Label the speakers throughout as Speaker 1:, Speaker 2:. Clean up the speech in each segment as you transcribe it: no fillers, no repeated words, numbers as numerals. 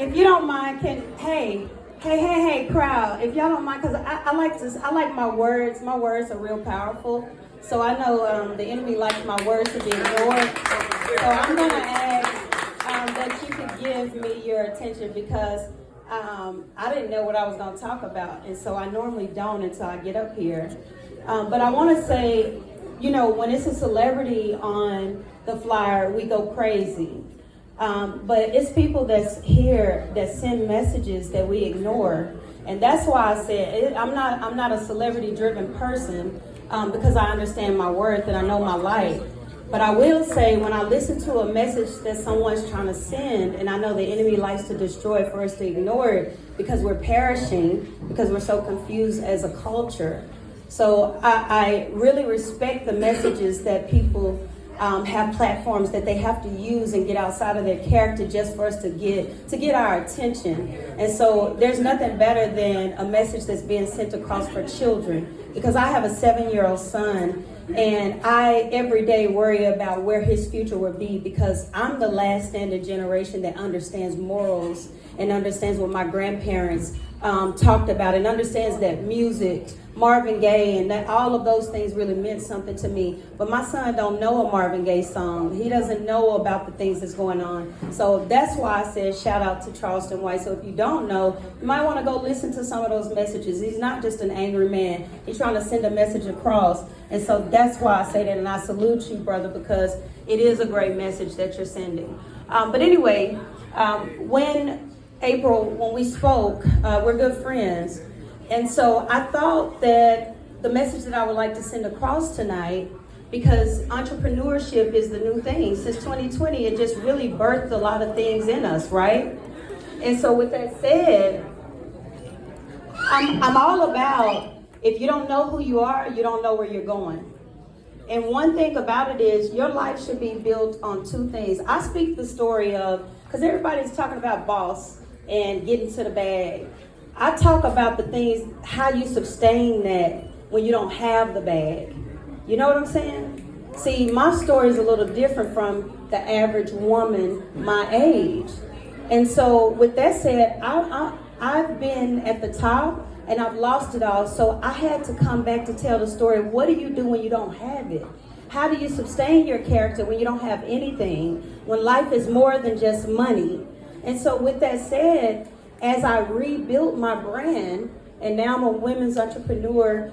Speaker 1: If you don't mind, hey, crowd, if y'all don't mind, because I like my words. My words are real powerful. So I know the enemy likes my words to be ignored. So I'm going to ask that you could give me your attention because I didn't know what I was going to talk about. And so I normally don't until I get up here. But I want to say, you know, when it's a celebrity on the flyer, we go crazy. But it's people that's here that send messages that we ignore. And that's why I said I'm not a celebrity-driven person because I understand my worth and I know my life. But I will say when I listen to a message that someone's trying to send, and I know the enemy likes to destroy it for us to ignore it because we're perishing, because we're so confused as a culture. So I really respect the messages that people have platforms that they have to use and get outside of their character just for us to get our attention. And so there's nothing better than a message that's being sent across for children, because I have a 7-year-old son and I every day worry about where his future will be, because I'm the last standing generation that understands morals and understands what my grandparents talked about and understands that music, Marvin Gaye, and that all of those things really meant something to me. But my son don't know a Marvin Gaye song. He doesn't know about the things that's going on. So that's why I said shout out to Charleston White. So if you don't know, you might want to go listen to some of those messages. He's not just an angry man. He's trying to send a message across. And so that's why I say that, and I salute you, brother, because it is a great message that you're sending. But anyway, when we spoke, we're good friends. And so I thought that the message that I would like to send across tonight, because entrepreneurship is the new thing. Since 2020, it just really birthed a lot of things in us, right? And so with that said, I'm all about, if you don't know who you are, you don't know where you're going. And one thing about it is your life should be built on two things. I speak the story of, because everybody's talking about boss and getting to the bag. I talk about the things, how you sustain that when you don't have the bag. You know what I'm saying? See, my story is a little different from the average woman my age. And so with that said, I've been at the top and I've lost it all. So I had to come back to tell the story. What do you do when you don't have it? How do you sustain your character when you don't have anything? When life is more than just money? And so with that said, as I rebuilt my brand, and now I'm a women's entrepreneur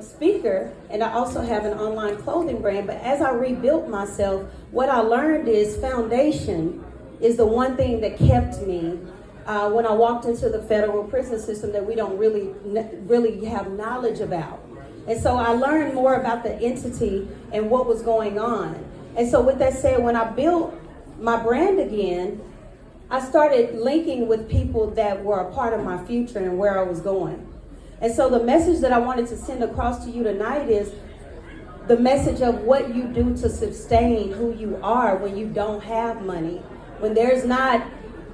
Speaker 1: speaker, and I also have an online clothing brand, but as I rebuilt myself, what I learned is foundation is the one thing that kept me when I walked into the federal prison system that we don't really have knowledge about. And so I learned more about the entity and what was going on. And so with that said, when I built my brand again, I started linking with people that were a part of my future and where I was going. And so the message that I wanted to send across to you tonight is the message of what you do to sustain who you are when you don't have money, when there's not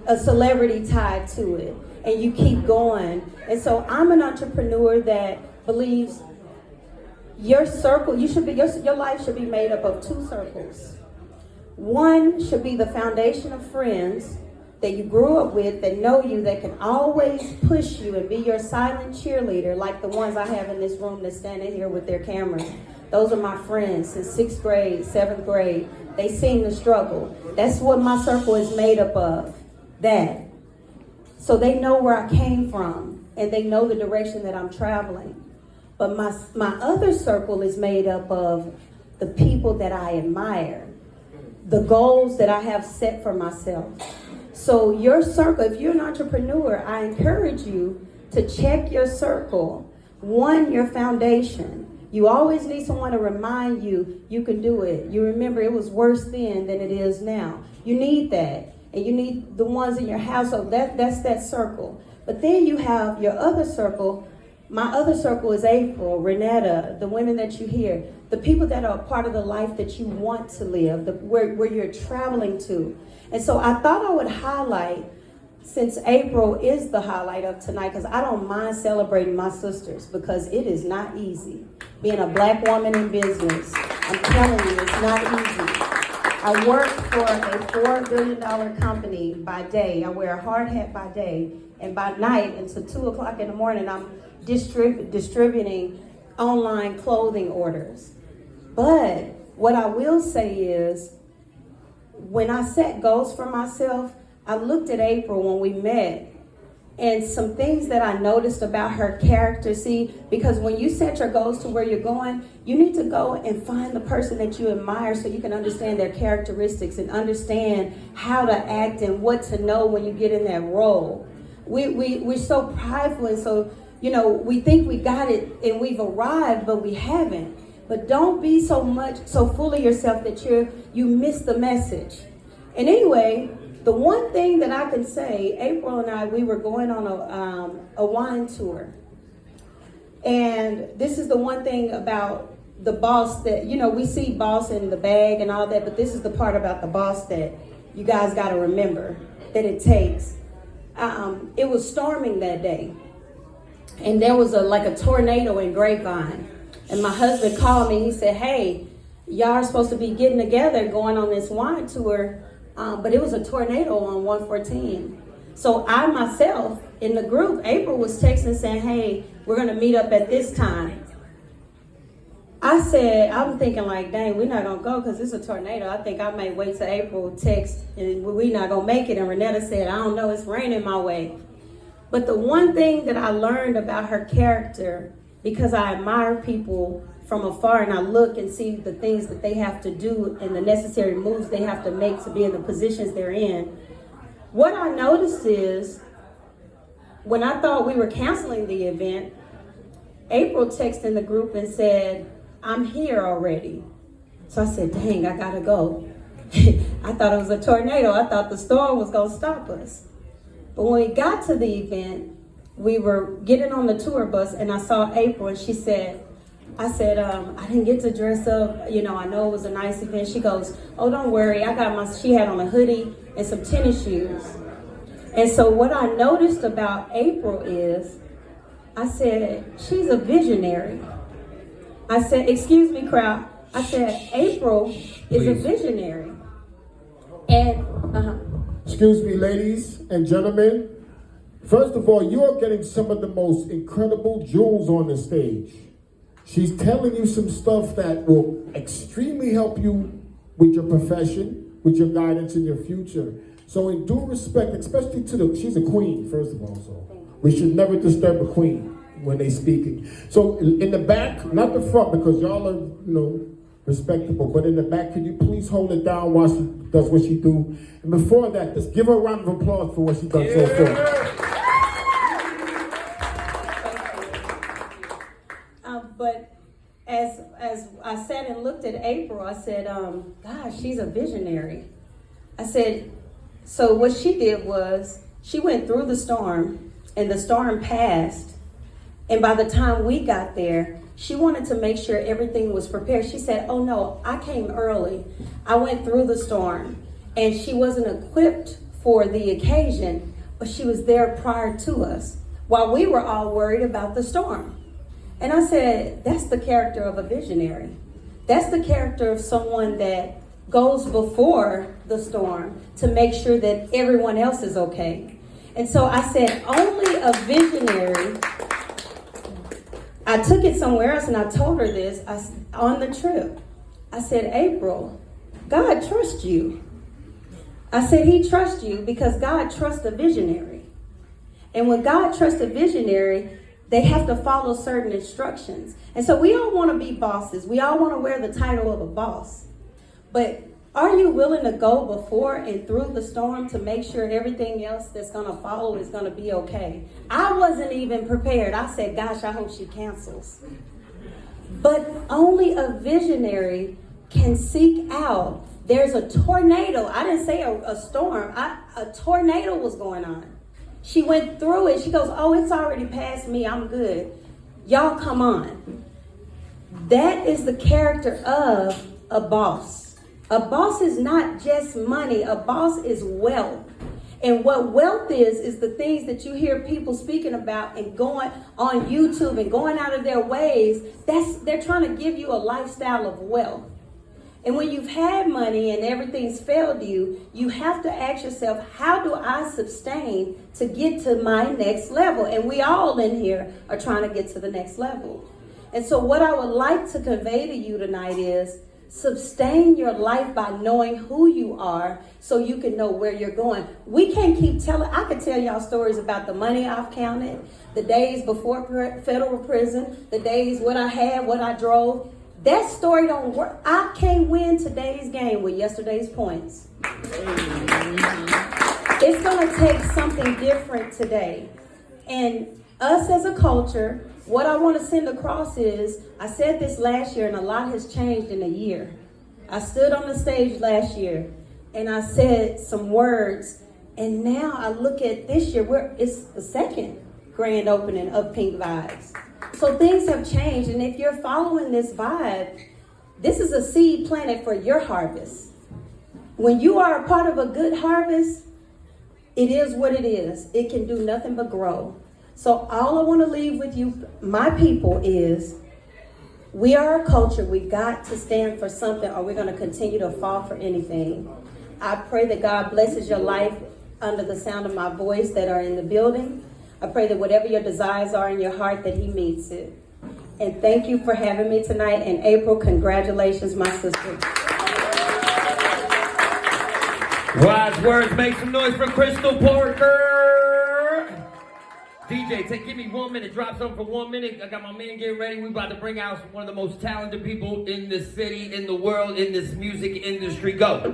Speaker 1: a celebrity tied to it, and you keep going. And so I'm an entrepreneur that believes your circle, your life should be made up of two circles. One should be the foundation of friends that you grew up with, that know you, that can always push you and be your silent cheerleader, like the ones I have in this room that's standing here with their cameras. Those are my friends since 6th grade, 7th grade. They seen the struggle. That's what my circle is made up of, that. So they know where I came from, and they know the direction that I'm traveling. But my other circle is made up of the people that I admire, the goals that I have set for myself. So your circle, if you're an entrepreneur, I encourage you to check your circle. One, your foundation. You always need someone to remind you you can do it. You remember it was worse then than it is now. You need that. And you need the ones in your household. That's that circle. But then you have your other circle. My other circle is April, Renetta, the women that you hear, the people that are a part of the life that you want to live, where you're traveling to. And so I thought I would highlight, since April is the highlight of tonight, because I don't mind celebrating my sisters, because it is not easy. Being a black woman in business, I'm telling you, it's not easy. I work for a $4 billion company by day. I wear a hard hat by day. And by night, until 2 o'clock in the morning, I'm distributing online clothing orders. But what I will say is, when I set goals for myself, I looked at April when we met, and some things that I noticed about her character. See, because when you set your goals to where you're going, you need to go and find the person that you admire so you can understand their characteristics and understand how to act and what to know when you get in that role. We're so prideful, and so, we think we got it and we've arrived, but we haven't. But don't be so full of yourself that you miss the message. And anyway, the one thing that I can say, April and I, we were going on a wine tour. And this is the one thing about the boss that, we see boss in the bag and all that, but this is the part about the boss that you guys got to remember that it takes. It was storming that day. And there was a tornado in Grapevine. And my husband called me. He said, hey, y'all are supposed to be getting together going on this wine tour. But it was a tornado on 114. So I myself, in the group, April was texting saying, hey, we're going to meet up at this time. I'm thinking dang, we're not going to go because it's a tornado. I think I may wait till April text and we're not going to make it. And Renetta said, I don't know, it's raining my way. But the one thing that I learned about her character, because I admire people from afar and I look and see the things that they have to do and the necessary moves they have to make to be in the positions they're in. What I noticed is, when I thought we were canceling the event, April texted in the group and said, I'm here already. So I said, dang, I gotta go. I thought it was a tornado. I thought the storm was gonna stop us. But when we got to the event, we were getting on the tour bus and I saw April and I said, I didn't get to dress up. I know it was a nice event. She goes, oh, don't worry. She had on a hoodie and some tennis shoes. And so what I noticed about April is, I said, she's a visionary. I said, excuse me, crowd. I said, April is a visionary. And,
Speaker 2: Excuse me, ladies and gentlemen. First of all, you are getting some of the most incredible jewels on the stage. She's telling you some stuff that will extremely help you with your profession, with your guidance in your future. So in due respect, especially she's a queen, first of all, so we should never disturb a queen when they're speaking. So in the back, not the front, because y'all are, respectable, but in the back, could you please hold it down while she does what she do? And before that, just give her a round of applause for what she done so far.
Speaker 1: But as I sat and looked at April, I said, gosh, she's a visionary. I said, so what she did was, she went through the storm, and the storm passed, and by the time we got there, she wanted to make sure everything was prepared. She said, oh no, I came early. I went through the storm, and she wasn't equipped for the occasion, but she was there prior to us, while we were all worried about the storm. And I said, that's the character of a visionary. That's the character of someone that goes before the storm to make sure that everyone else is okay. And so I said, only a visionary. I took it somewhere else and I told her this on the trip. I said, April, God trusts you. I said, he trusts you because God trusts a visionary. And when God trusts a visionary, they have to follow certain instructions. And so we all want to be bosses. We all want to wear the title of a boss. But are you willing to go before and through the storm to make sure everything else that's going to follow is going to be okay? I wasn't even prepared. I said, gosh, I hope she cancels. But only a visionary can seek out. There's a tornado. I didn't say a storm. A tornado was going on. She went through it. She goes, oh, it's already past me. I'm good. Y'all come on. That is the character of a boss. A boss is not just money. A boss is wealth. And what wealth is the things that you hear people speaking about and going on YouTube and going out of their ways. They're trying to give you a lifestyle of wealth. And when you've had money and everything's failed you, you have to ask yourself, how do I sustain to get to my next level? And we all in here are trying to get to the next level. And so what I would like to convey to you tonight is sustain your life by knowing who you are so you can know where you're going. We can't keep telling, I could tell y'all stories about the money I've counted, the days before federal prison, the days what I had, what I drove. That story don't work. I can't win today's game with yesterday's points. It's going to take something different today. And us as a culture, what I want to send across is, I said this last year and a lot has changed in a year. I stood on the stage last year and I said some words, and now I look at this year where it's the second grand opening of Pink Vibes. So things have changed, and if you're following this vibe, this is a seed planted for your harvest. When you are a part of a good harvest, it is what it is. It can do nothing but grow. So all I want to leave with you, my people, is we are a culture. We've got to stand for something, or we're going to continue to fall for anything. I pray that God blesses your life under the sound of my voice that are in the building. I pray that whatever your desires are in your heart, that he meets it. And thank you for having me tonight. And April, congratulations, my sister.
Speaker 3: Wise words, make some noise for Crystal Parker. DJ, give me 1 minute, drop something for 1 minute. I got my man getting ready. We about to bring out one of the most talented people in the city, in the world, in this music industry. Go.